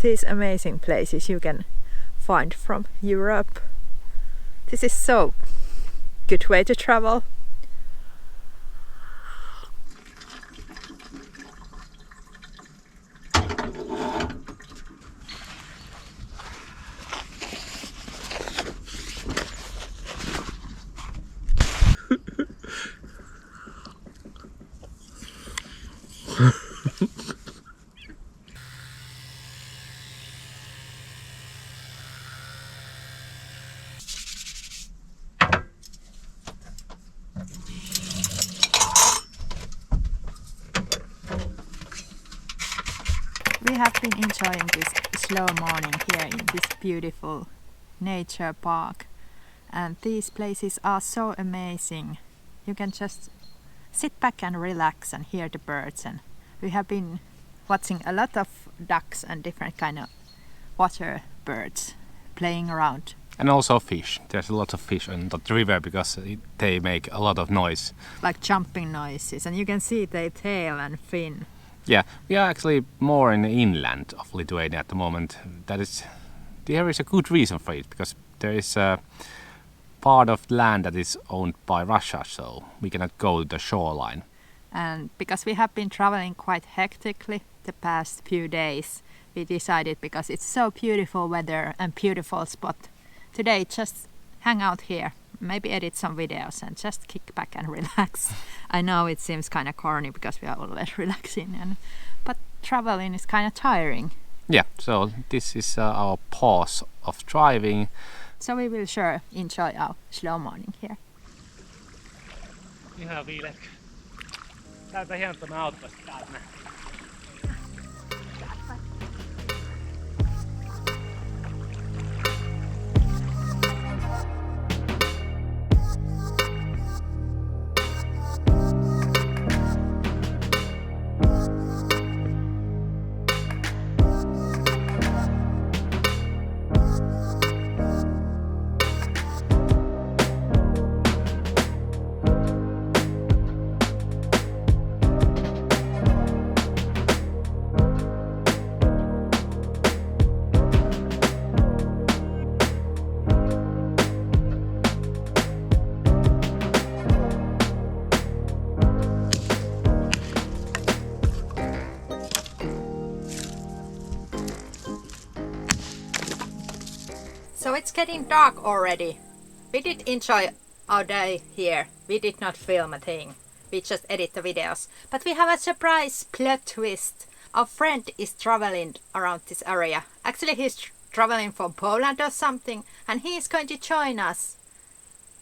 these amazing places you can find from Europe. This is so good way to travel. We have been enjoying this slow morning here in this beautiful nature park, and these places are so amazing. You can just sit back and relax and hear the birds, and we have been watching a lot of ducks and different kind of water birds playing around. And also fish. There's a lot of fish on the river because they make a lot of noise. Like jumping noises, and you can see their tail and fin. Yeah, we are actually more in the inland of Lithuania at the moment. There is a good reason for it, because there is a part of land that is owned by Russia, so we cannot go to the shoreline. And because we have been traveling quite hectically the past few days, we decided, because it's so beautiful weather and beautiful spot, today just hang out here, maybe edit some videos and just kick back and relax. I know it seems kind of corny because we are always relaxing, but traveling is kind of tiring. Yeah, so this is our pause of driving. So we will sure enjoy our slow morning here. Ihan viileä. Täältä hienoa autosta täältä. So it's getting dark already. We did enjoy our day here. We did not film a thing. We just edit the videos. But we have a surprise plot twist. Our friend is traveling around this area. Actually, he's traveling from Poland or something, and he is going to join us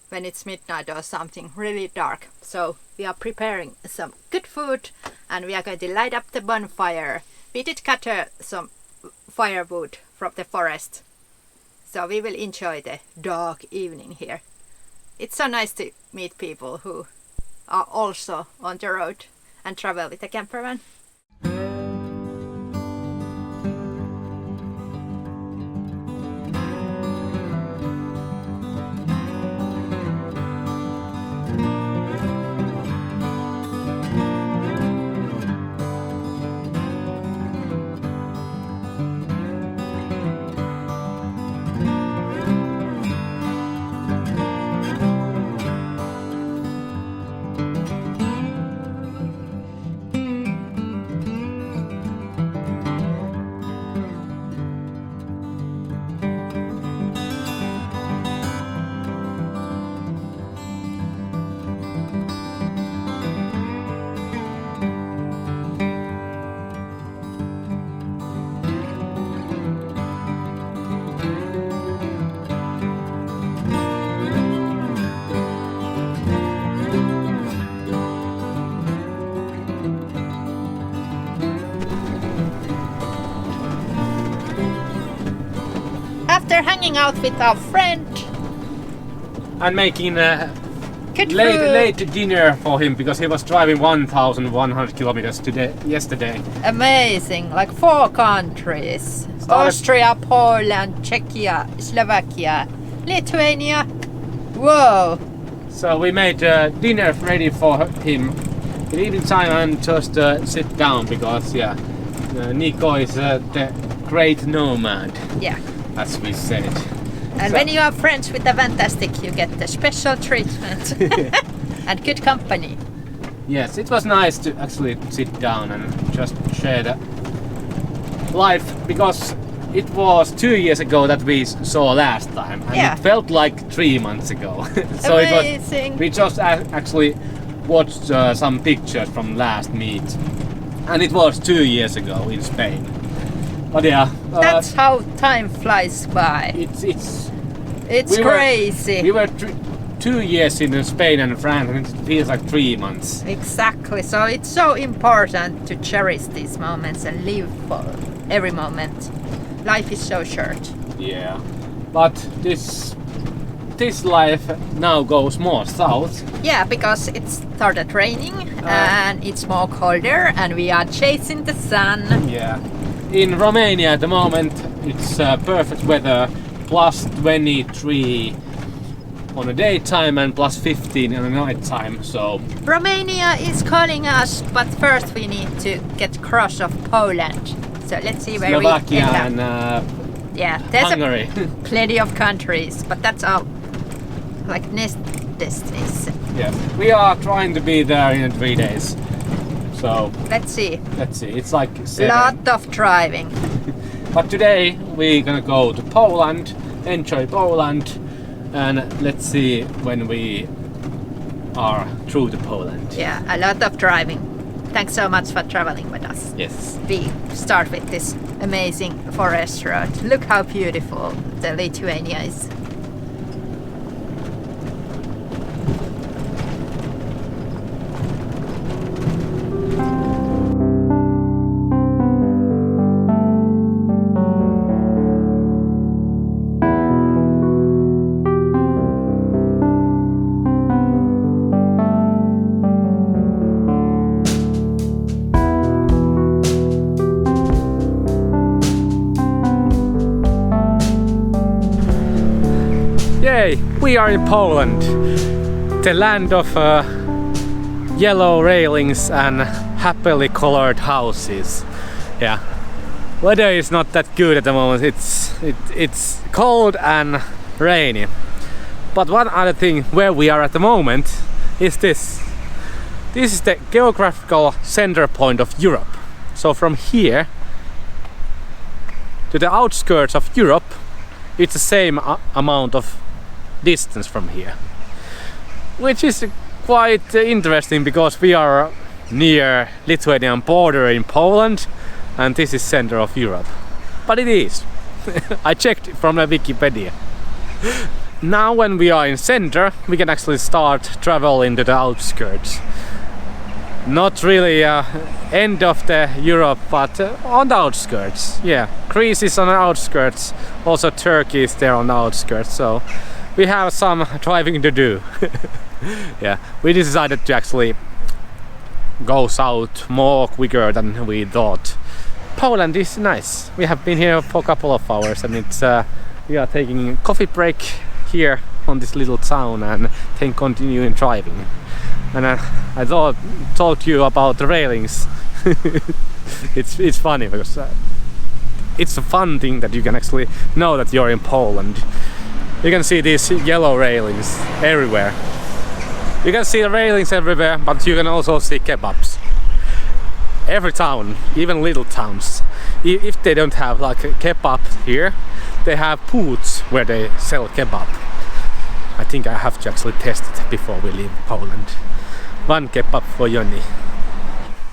when it's midnight or something, really dark. So we are preparing some good food, and we are going to light up the bonfire. We did gather some firewood from the forest. So we will enjoy the dark evening here. It's so nice to meet people who are also on the road and travel with a camper van. After hanging out with our friend and making a Good late dinner for him because he was driving 1,100 kilometers yesterday. Amazing, like 4 countries. Austria, Poland, Czechia, Slovakia, Lithuania. Whoa! So we made dinner ready for him in evening time and just sit down because Nico is the great nomad, Yeah. as we said. And So- when you are friends with the Vantastic, you get the special treatment and good company. Yes, it was nice to actually sit down and just share the life, because it was 2 years ago that we saw last time, and Yeah. it felt like 3 months ago. So Amazing. we just actually watched some pictures from last meet, and it was 2 years ago in Spain. But yeah, That's how time flies by. it's It's we were- crazy. we were 2 years in Spain and France, and it feels like 3 months. Exactly. So it's so important to cherish these moments and live for every moment. Life is so short. Yeah, but this life now goes more south. Yeah, because it started raining and it's more colder and we are chasing the sun. Yeah. In Romania at the moment, it's perfect weather, plus 23 on the daytime and plus 15 on the night time. So Romania is calling us, but first we need to get cross of Poland. So let's see where Slovakia we end and up. Yeah, there's Hungary. plenty of countries, but that's our like next destination. Yes, we are trying to be there in 3 days. So Let's see. let's see. It's like 7. Lot of driving. But today we're gonna go to Poland, enjoy Poland, and let's see when we are through to Poland. Yeah, a lot of driving. Thanks so much for traveling with us. Yes. We start with this amazing forest road. Look how beautiful the Lithuania is. Yay! We are in Poland, the land of yellow railings and happily colored houses. Yeah, weather is not that good at the moment. It's cold and rainy. But one other thing where we are at the moment is this. This is the geographical center point of Europe. So from here to the outskirts of Europe, it's the same amount of distance from here, which is quite interesting because we are near Lithuanian border in Poland, and this is center of Europe. But it is. I checked from the Wikipedia. Now when we are in center, we can actually start traveling to the outskirts. Not really end of the Europe, but on the outskirts. Yeah, Greece is on the outskirts. Also Turkey is there on the outskirts. So we have some driving to do. Yeah, we decided to actually go south more quicker than we thought. Poland is nice. We have been here for a couple of hours, and it's we are taking a coffee break here on this little town and then continuing driving. And I told you about the railings. It's funny because it's a fun thing that you can actually know that you're in Poland. You can see these yellow railings everywhere. You can see the railings everywhere, but you can also see kebabs. Every town, even little towns, if they don't have like a kebab here, they have booths where they sell kebab. I think I have to actually test it before we leave Poland. One kebab for Joni.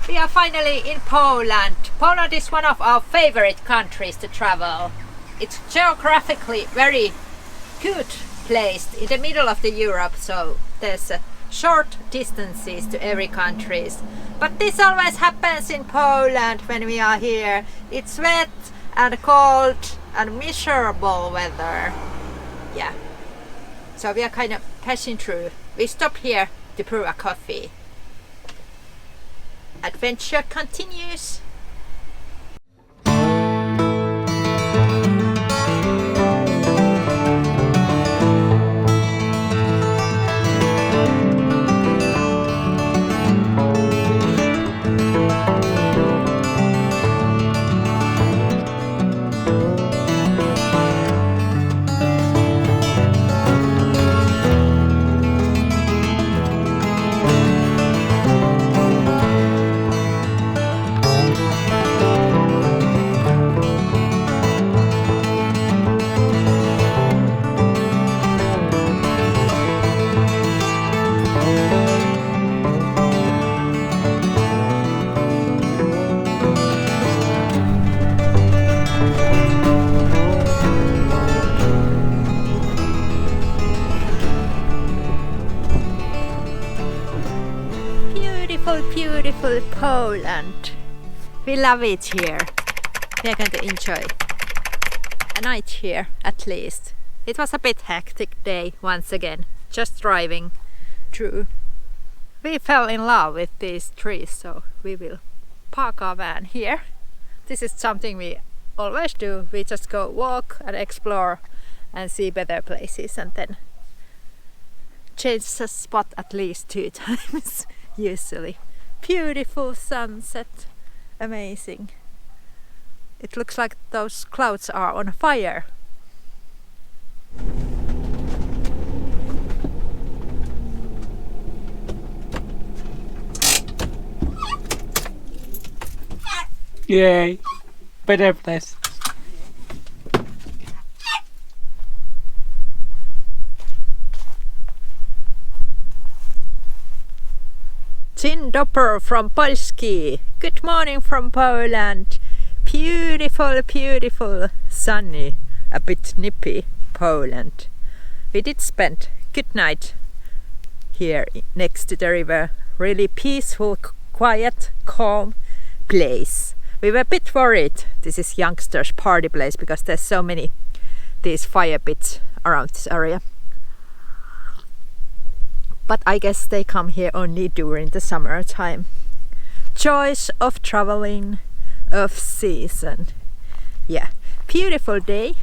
We are finally in Poland. Poland is one of our favorite countries to travel. It's geographically very good placed in the middle of the Europe, so there's short distances to every countries. But this always happens in Poland when we are here. It's wet and cold and miserable weather. Yeah. So we are kind of passing through. We stop here to brew a coffee. Adventure continues. beautiful Poland. We love it here. We are going to enjoy a night here at least. It was a bit hectic day once again, just driving through. We fell in love with these trees, so we will park our van here. This is something we always do. We just go walk and explore and see better places and then change the spot at least 2 times usually. Beautiful sunset, amazing. It looks like those clouds are on fire. Yay! Better place. Dzień dobry from Polski. Good morning from Poland. Beautiful, beautiful, sunny, a bit nippy Poland. We did spend good night here next to the river. Really peaceful, quiet, calm place. We were a bit worried this is youngsters' party place because there's so many these fire pits around this area. But I guess they come here only during the summertime. Joys of traveling, of season. Yeah, beautiful day.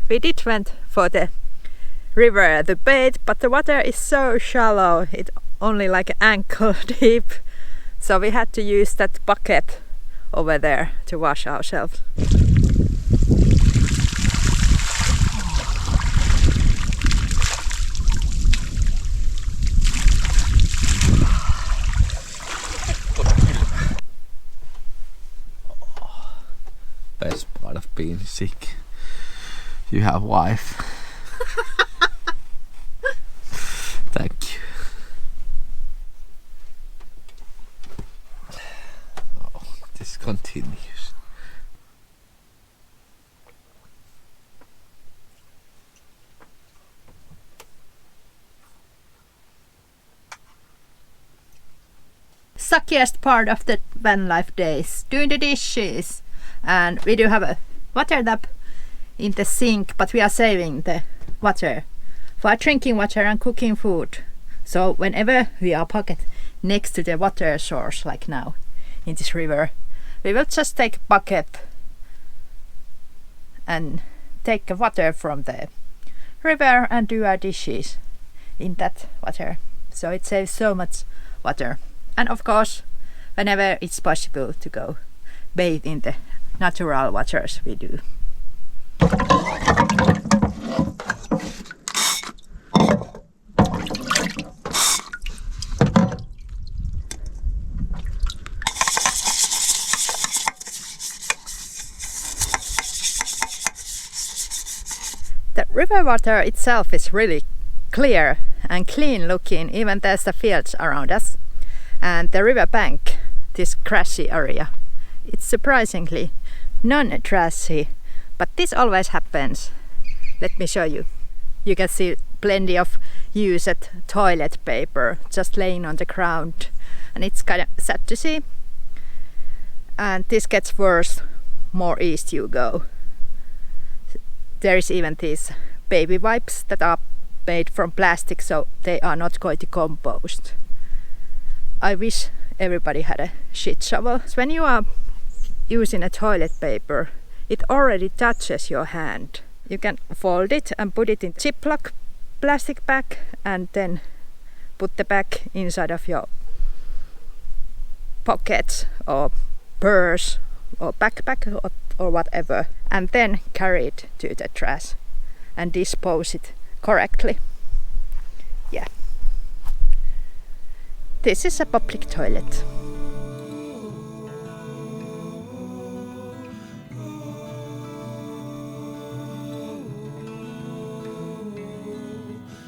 We did went for the river, the bed, but the water is so shallow. It's only like ankle deep. So we had to use that bucket over there to wash ourselves. Best part of being sick. You have wife. Thank you. Oh, this continues. Suckiest part of the van life days, doing the dishes. And we do have a water tap in the sink, but we are saving the water for drinking water and cooking food. So whenever we are parked next to the water source, like now in this river, we will just take a bucket and take the water from the river and do our dishes in that water. So it saves so much water. And of course, whenever it's possible to go bathe in the natural waters, we do. The river water itself is really clear and clean looking, even there's the fields around us. And the river bank, this grassy area, it's surprisingly non-trashy, but this always happens. Let me show you. You can see plenty of used toilet paper just laying on the ground, and it's kind of sad to see. And this gets worse more east you go. There is even these baby wipes that are made from plastic, so they are not going to compost. I wish everybody had a shit shovel. So when you are using a toilet paper, it already touches your hand. You can fold it and put it in Ziploc plastic bag and then put the bag inside of your pocket or purse or backpack or whatever, and then carry it to the trash and dispose it correctly. Yeah. This is a public toilet.